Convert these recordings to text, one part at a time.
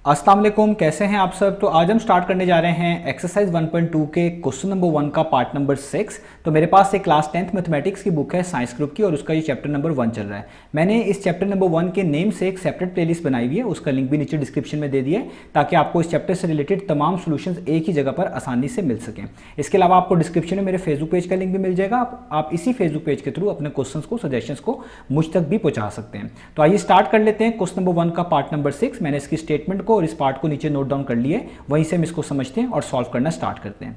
अस्सलाम वालेकुम, कैसे हैं आप सब। तो आज हम स्टार्ट करने जा रहे हैं एक्सरसाइज 1.2 के क्वेश्चन नंबर 1 का पार्ट नंबर 6। तो मेरे पास एक क्लास 10th मैथमेटिक्स की बुक है साइंस ग्रुप की और उसका ये चैप्टर नंबर 1 चल रहा है। मैंने इस चैप्टर नंबर 1 के नेम से एक सेपरेट प्लेलिस्ट बनाई हुई है, उसका लिंक भी नीचे डिस्क्रिप्शन में दे दिया है ताकि आपको इस चैप्टर से रिलेटेड तमाम सोल्यूशंस एक ही जगह पर आसानी से मिल सकें। इसके अलावा आपको डिस्क्रिप्शन में मेरे फेसबुक पेज का लिंक भी मिल जाएगा। आप इसी फेसबुक पेज के थ्रू अपने क्वेश्चंस को, सजेशंस को मुझ तक भी पहुंचा सकते हैं। तो आइए स्टार्ट कर लेते हैं क्वेश्चन नंबर 1 का पार्ट नंबर 6। मैंने इसकी स्टेटमेंट को और इस पार्ट को नीचे नोट डाउन कर लिए, वहीं से हम इसको समझते हैं और सॉल्व करना स्टार्ट करते हैं।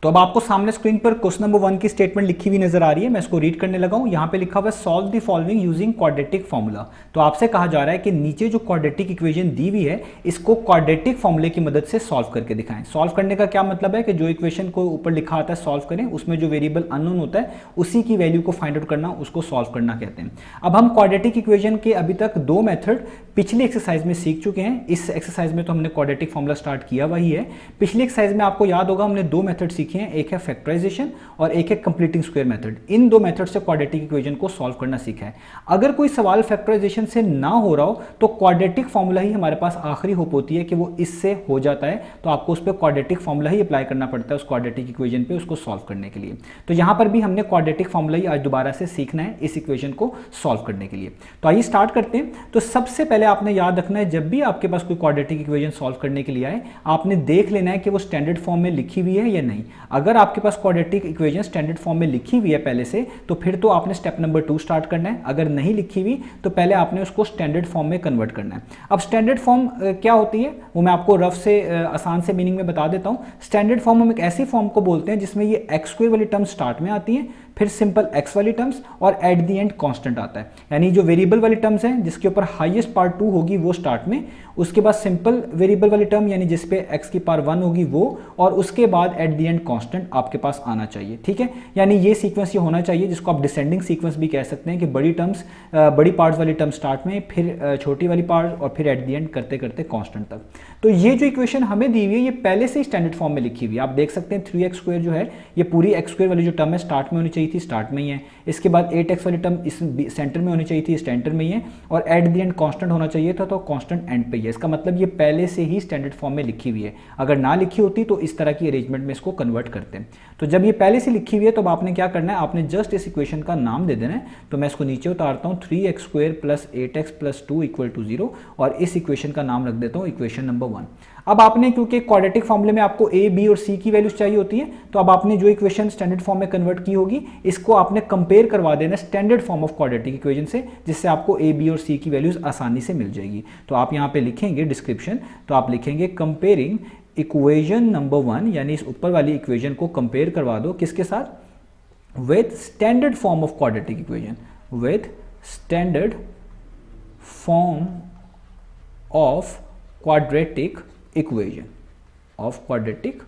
तो अब आपको सामने स्क्रीन पर क्वेश्चन नंबर 1 की स्टेटमेंट लिखी हुई नजर आ रही है। मैं इसको रीड करने लगा हूं। यहां पे लिखा हुआ है solve the following using quadratic formula. तो आपसे कहा जा रहा है कि नीचे जो क्वाड्रेटिक इक्वेशन दी हुई है इसको क्वाड्रेटिक फॉर्मूले की मदद से सॉल्व करके दिखाएं। सॉल्व करने का क्या मतलब है कि जो इक्वेशन को ऊपर लिखा आता है सॉल्व करें, उसमें जो वेरिएबल अननोन होता है उसी की वैल्यू को फाइंड आउट करना, उसको सॉल्व करना कहते हैं। अब हम क्वाड्रेटिक इक्वेशन के अभी तक दो मेथड पिछली एक्सरसाइज में सीख चुके हैं। इस एक्सरसाइज में तो हमने क्वाड्रेटिक फॉर्मूला स्टार्ट किया वही है। पिछली एक्सरसाइज में आपको याद होगा हमने दो मेथड सीखे हैं, एक है फैक्टराइजेशन और एक है कंप्लीटिंग स्क्वायर मेथड। इन दो मेथड से क्वाड्रेटिक इक्वेशन को सॉल्व करना सीखा है। अगर कोई सवाल फैक्टराइजेशन से ना हो रहा हो तो क्वाड्रेटिक फॉर्मूला ही हमारे पास आखिरी होप होती है कि वो इससे हो जाता है, तो आपको उस पर क्वाड्रेटिक फॉर्मूला ही अप्लाई करना पड़ता है उस क्वाड्रेटिक इक्वेशन पे उसको सॉल्व करने के लिए। तो यहां पर भी हमने क्वाड्रेटिक फॉर्मूला ही आज दोबारा से सीखना है इस इक्वेशन को सॉल्व करने के लिए। तो आइए स्टार्ट करते हैं। तो सबसे पहले आपने याद रखना है जब भी आपके पास कोई क्वाड्रेटिक इक्वेशन सॉल्व करने के लिए आए, आपने देख लेना है कि वो स्टैंडर्ड फॉर्म में लिखी हुई है या नहीं। अगर आपके पास क्वाड्रेटिक इक्वेशन स्टैंडर्ड फॉर्म में लिखी हुई है पहले से, तो फिर तो आपने स्टेप नंबर 2 स्टार्ट करना है। अगर नहीं लिखी हुई तो पहले आपने उसको स्टैंडर्ड फॉर्म में कन्वर्ट करना है। अब स्टैंडर्ड फॉर्म क्या होती है वो मैं आपको रफ से आसान से मीनिंग में बता देता हूं। स्टैंडर्ड फॉर्म हम एक ऐसी फॉर्म को बोलते हैं जिसमें ये एक्स स्क्वायर वाली टर्म स्टार्ट में आती है, फिर सिंपल एक्स वाली टर्म्स और एट द एंड कांस्टेंट आता है। यानी जो वेरिएबल वाली टर्म्स हैं जिसके ऊपर हाईएस्ट पावर 2 होगी वो स्टार्ट में, उसके बाद सिंपल वेरिएबल वाली टर्म यानी जिस पे x की पावर 1 होगी वो, और उसके बाद एट द एंड कांस्टेंट आपके पास आना चाहिए। ठीक है, यानी ये सीक्वेंस ये होना चाहिए जिसको आप डिसेंडिंग सीक्वेंस भी कह सकते हैं कि बड़ी टर्म्स, बड़ी पार्ट्स वाली टर्म स्टार्ट में, फिर छोटी वाली पार्ट और फिर एट द एंड करते करते कांस्टेंट तक। तो ये जो इक्वेशन हमें दी हुई है ये पहले से ही स्टैंडर्ड फॉर्म में लिखी हुई है। आप देख सकते हैं 3x स्क्वायर जो है ये पूरी x स्क्वायर वाली जो टर्म है स्टार्ट में होनी चाहिए थी, स्टार्ट में ही है। इसके बाद 8x वाली टर्म इस सेंटर में होनी चाहिए थी, सेंटर में ही है। और एट द एंड कांस्टेंट होना चाहिए था, तो कांस्टेंट एंड पे ही है। इसका मतलब ये पहले से ही स्टैंडर्ड फॉर्म में लिखी हुई है। अगर ना लिखी होती तो इस तरह की अरेंजमेंट में इसको कन्वर्ट करते हैं। तो जब ये पहले से लिखी हुई है तो आपने क्या करना है, आपने जस्ट इस इक्वेशन का नाम दे देना है। तो मैं इसको नीचे उतारता हूँ, 3x square plus 8x plus 2 equal to 0, और इस इक्वेशन का नाम रख देता हूँ इक्वेशन नंबर 1। अब आपने, क्योंकि क्वाड्रेटिक फॉर्मूले में आपको a, b और c की वैल्यूज चाहिए होती है, तो अब आपने जो इक्वेशन स्टैंडर्ड फॉर्म में कन्वर्ट की होगी इसको आपने कंपेयर करवा देना standard form of quadratic equation से, जिससे आपको a, b और c की वैल्यूज आसानी से मिल जाएगी। तो आप यहाँ पे लिखेंगे डिस्क्रिप्शन, तो आप लिखेंगे कंपेयरिंग इक्वेशन नंबर 1, यानी इस ऊपर वाली इक्वेशन को कंपेयर करवा दो किसके साथ, with standard form of quadratic equation, with standard form of quadratic equation, of quadratic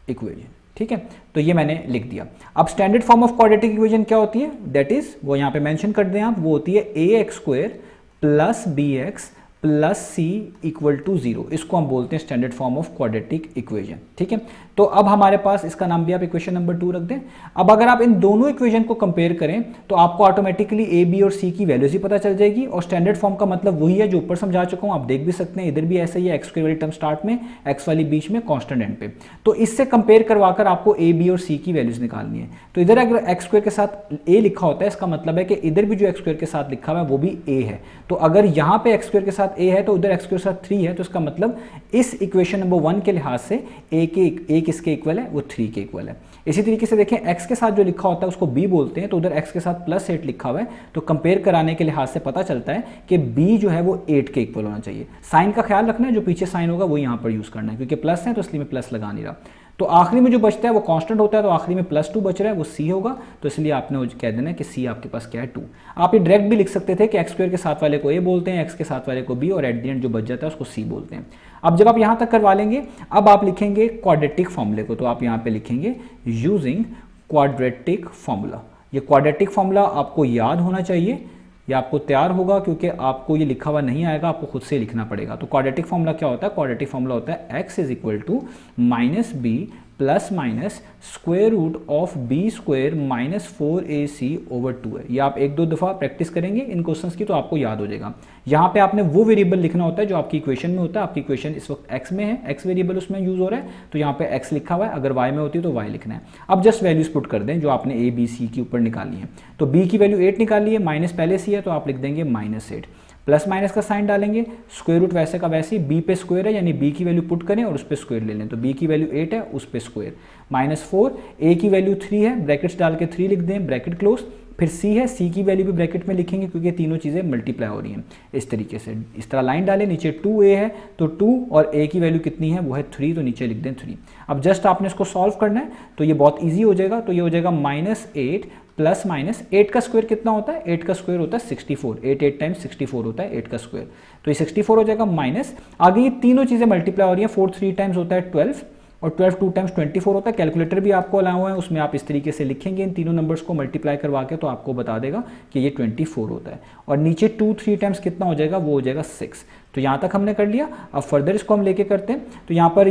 equation. ठीक है, तो ये मैंने लिख दिया। अब standard form of quadratic equation क्या होती है, दैट इज, वो यहां पे मेंशन कर दें आप, वो होती है ax square plus bx plus c equal to 0। इसको हम बोलते हैं standard form of quadratic equation. ठीक है, तो अब हमारे पास इसका नाम भी आप इक्वेशन नंबर 2 रख दें। अब अगर आप इन दोनों इक्वेशन को कंपेयर करें तो आपको ऑटोमेटिकली a, b और c की वैल्यूज ही पता चल जाएगी। और स्टैंडर्ड फॉर्म का मतलब वही है जो ऊपर समझा चुका हूं, आप देख भी सकते हैं। इधर भी ऐसा ही है, एक्स वाली टर्म स्टार्ट में, एक्स वाली बीच में, कांस्टेंट एंड पे। तो इससे कंपेयर करवाकर आपको a, b और c की वैल्यूज निकालनी है। तो इधर अगर एक्स स्क्वायर के साथ a लिखा होता है, इसका मतलब है कि इधर भी जो एक्स स्क्वायर के साथ लिखा हुआ है वो भी a है। तो अगर यहाँ पे एक्स स्क्वायर के साथ a है तो उधर एक्स स्क्वायर के साथ 3 है, तो इसका मतलब इस इक्वेशन नंबर 1 के लिहाज से a किसके इक्वल है, वो 3 के इक्वल है। इसी तरीके से देखें, x के साथ जो लिखा होता है उसको b बोलते हैं, तो उधर x के साथ प्लस 8 लिखा हुआ है, तो कंपेयर कराने के लिहाज से पता चलता है कि b जो है वो 8 के इक्वल होना चाहिए। साइन का ख्याल रखना है, जो पीछे साइन होगा वो यहाँ पर यूज करना है, क्योंकि प्लस है तो इसलिए मैं प्लस लगा नहीं रहा। तो आखिरी में जो बचता है वो कांस्टेंट होता है, तो आखिरी में प्लस 2 बच रहा है, वो c होगा। तो इसलिए आपने कह देना है कि c आपके पास क्या है, 2। आप ये डायरेक्ट भी लिख सकते थे कि एक्स स्क्वायर के साथ वाले को a बोलते हैं, x के साथ वाले को b, और एट द एंड जो बच जाता है उसको c बोलते हैं। अब जब आप यहाँ तक करवा लेंगे, अब आप लिखेंगे क्वाड्रेटिक फॉर्मूले को। तो आप यहाँ पे लिखेंगे यूजिंग क्वाड्रेटिक फॉर्मूला। ये क्वाड्रेटिक फॉर्मूला आपको याद होना चाहिए, ये आपको तैयार होगा, क्योंकि आपको ये लिखा हुआ नहीं आएगा, आपको खुद से लिखना पड़ेगा। तो क्वाड्रेटिक फॉर्मूला क्या होता है, क्वाड्रेटिक फॉर्मूला होता है x is equal to minus b plus minus square root of b square minus 4ac/2 है। ये आप एक दो दफ़ा प्रैक्टिस करेंगे इन क्वेश्चंस की तो आपको याद हो जाएगा। यहाँ पे आपने वो वेरिएबल लिखना होता है जो आपकी इक्वेशन में होता है। आपकी इक्वेशन इस वक्त x में है, x वेरिएबल उसमें यूज हो रहा है, तो यहाँ पे x लिखा हुआ है, अगर y में होती तो y लिखना है। अब जस्ट वैल्यूज पुट कर दें जो आपने a b c के ऊपर निकाली है। तो b की वैल्यू 8 निकाली है, माइनस पहले c है तो आप लिख देंगे -8, प्लस माइनस का साइन डालेंगे, स्क्वायर रूट वैसे का वैसे ही, b पे स्क्वायर है यानी b की वैल्यू पुट करें और उस पर स्क्वायर ले लें, तो b की वैल्यू 8 है उस पर स्क्वायर, -4, a की वैल्यू 3 है, ब्रैकेट्स डाल के 3 लिख दें, ब्रैकेट क्लोज, फिर c है, c की वैल्यू भी ब्रैकेट में लिखेंगे क्योंकि तीनों चीज़ें मल्टीप्लाई हो रही हैं। इस तरीके से इस तरह लाइन डालें, नीचे 2a है तो 2 और a की वैल्यू कितनी है वो है 3, तो नीचे लिख दें 3। अब जस्ट आपने इसको सॉल्व करना है तो ये बहुत ईजी हो जाएगा। तो ये हो जाएगा -8 प्लस माइनस 8 का स्क्वायर कितना होता है, 8 का स्क्वायर होता है 64, 8 टाइम्स 64 होता है 8 का स्क्वायर, तो ये 64 हो जाएगा माइनस, आगे ये तीनों चीज़ें मल्टीप्लाई हो रही हैं, 4 3 टाइम्स होता है 12 और 12 2 टाइम्स 24 होता है। कैलकुलेटर भी आपको अलाउ है, उसमें आप इस तरीके से लिखेंगे इन तीनों नंबर्स को मल्टीप्लाई करवा के तो आपको बता देगा कि ये 24 होता है। और नीचे 2 3 टाइम्स कितना हो जाएगा, वो हो जाएगा 6। तो यहाँ तक हमने कर लिया। अब फर्दर इसको हम लेके करते हैं तो यहाँ पर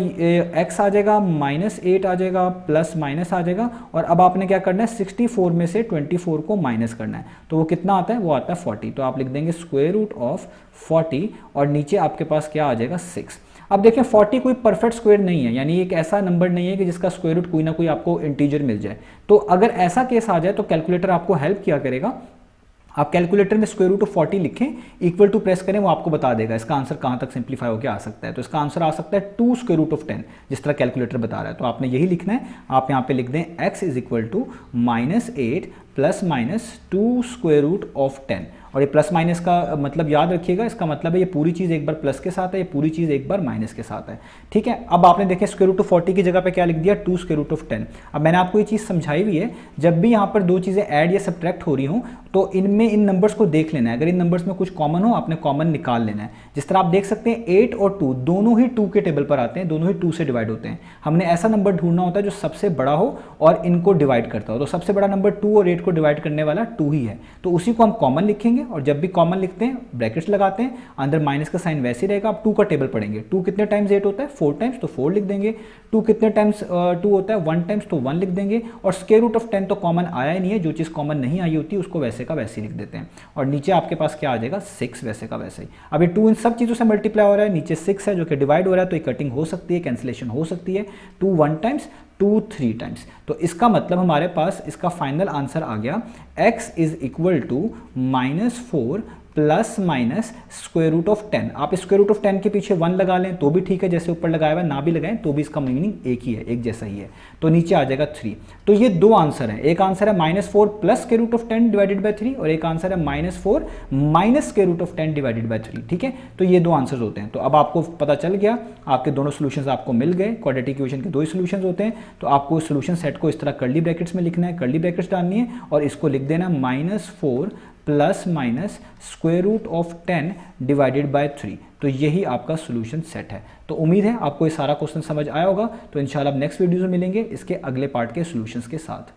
x आ जाएगा, -8 आ जाएगा, प्लस माइनस आ जाएगा, और अब आपने क्या करना है 64 में से 24 को माइनस करना है, तो वो कितना आता है, वो आता है 40। तो आप लिख देंगे स्क्वायर रूट ऑफ 40 और नीचे आपके पास क्या आ जाएगा 6। अब देखें 40 कोई परफेक्ट स्क्वायर नहीं है, यानी एक ऐसा नंबर नहीं है कि जिसका स्क्वायर रूट कोई ना कोई आपको इंटीजर मिल जाए। तो अगर ऐसा केस आ जाए तो कैलकुलेटर आपको हेल्प किया करेगा। आप कैलकुलेटर में स्क्वायर रूट ऑफ 40 लिखें, इक्वल टू प्रेस करें, वो आपको बता देगा इसका आंसर कहाँ तक सिंप्लीफाई होकर आ सकता है। तो इसका आंसर आ सकता है 2 स्क्वायर रूट ऑफ 10, जिस तरह कैलकुलेटर बता रहा है। तो आपने यही लिखना है, आप यहाँ पे लिख दें x is equal to -8 plus minus 2 square root of 10। और ये प्लस माइनस का मतलब याद रखिएगा, इसका मतलब है ये पूरी चीज़ एक बार प्लस के साथ है, ये पूरी चीज़ एक बार माइनस के साथ है। ठीक है, अब आपने देखें स्क्वायर रूट ऑफ 40 की जगह पे क्या लिख दिया, 2 स्क्वायर रूट ऑफ 10। अब मैंने आपको ये चीज़ समझाई हुई है, जब भी यहाँ पर दो चीज़ें ऐड या सब्ट्रैक्ट हो रही हों तो इनमें इन नंबर्स को देख लेना है, अगर इन नंबर्स में कुछ कॉमन हो आपने कॉमन निकाल लेना है। जिस तरह आप देख सकते हैं 8 और 2 दोनों ही 2 के टेबल पर आते हैं, दोनों ही 2 से डिवाइड होते हैं। हमने ऐसा नंबर ढूंढना होता है जो सबसे बड़ा हो और इनको डिवाइड करता हो, तो सबसे बड़ा नंबर 2 और 8 को डिवाइड करने वाला 2 ही है, तो उसी को हम कॉमन लिखेंगे। और जब भी कॉमन लिखते हैं ब्रैकेट्स लगाते हैं, अंदर माइनस का साइन वैसे ही रहेगा। आप 2 का टेबल पढ़ेंगे, 2 कितने टाइम्स 8 होता है, 4 टाइम्स, तो 4 लिख देंगे। 2 कितने टाइम्स 2 होता है, 1 टाइम्स, तो 1 लिख देंगे। और स्क्वायर रूट ऑफ 10 तो कॉमन आया ही नहीं है, जो चीज़ कॉमन नहीं आई होती उसको वैसे का वैसे ही लिख देते हैं। और नीचे आपके पास क्या आ जाएगा 6 वैसे का वैसे ही। अब ये 2 इन सब चीज़ों से मल्टीप्लाई हो रहा है, नीचे 6 है जो कि डिवाइड हो रहा है, तो ये कटिंग हो सकती है, कैंसिलेशन हो सकती है। 2 1 टाइम्स, 2 3 टाइम्स, तो इसका मतलब हमारे पास इसका फाइनल आंसर आ गया x is equal to -4 plus minus square root of 10। आप स्क्वायर रूट ऑफ 10 के पीछे 1 लगा लें तो भी ठीक है, जैसे ऊपर लगाया हुआ है, ना भी लगाएं तो भी इसका मीनिंग एक ही है, एक जैसा ही है। तो नीचे आ जाएगा 3। तो ये दो आंसर हैं, एक आंसर है -4 plus square root of 10 divided by 3 और एक आंसर है -4 minus square root of 10 divided by 3। ठीक है, तो ये दो आंसर्स होते हैं। तो अब आपको पता चल गया, आपके दोनों सोल्यूशंस आपको मिल गए। क्वाड्रेटिक इक्वेशन के दो ही सोल्यूशंस होते हैं, तो आपको सोल्यूशन सेट को इस तरह कर्ली ब्रैकेट्स में लिखना है, कर्ली ब्रैकेट्स डालनी है और इसको लिख देना -4 plus minus square root of 10 divided by 3। तो यही आपका सोल्यूशन सेट है। तो उम्मीद है आपको ये सारा क्वेश्चन समझ आया होगा। तो इंशाल्लाह नेक्स्ट वीडियो में मिलेंगे इसके अगले पार्ट के सोल्यूशंस के साथ।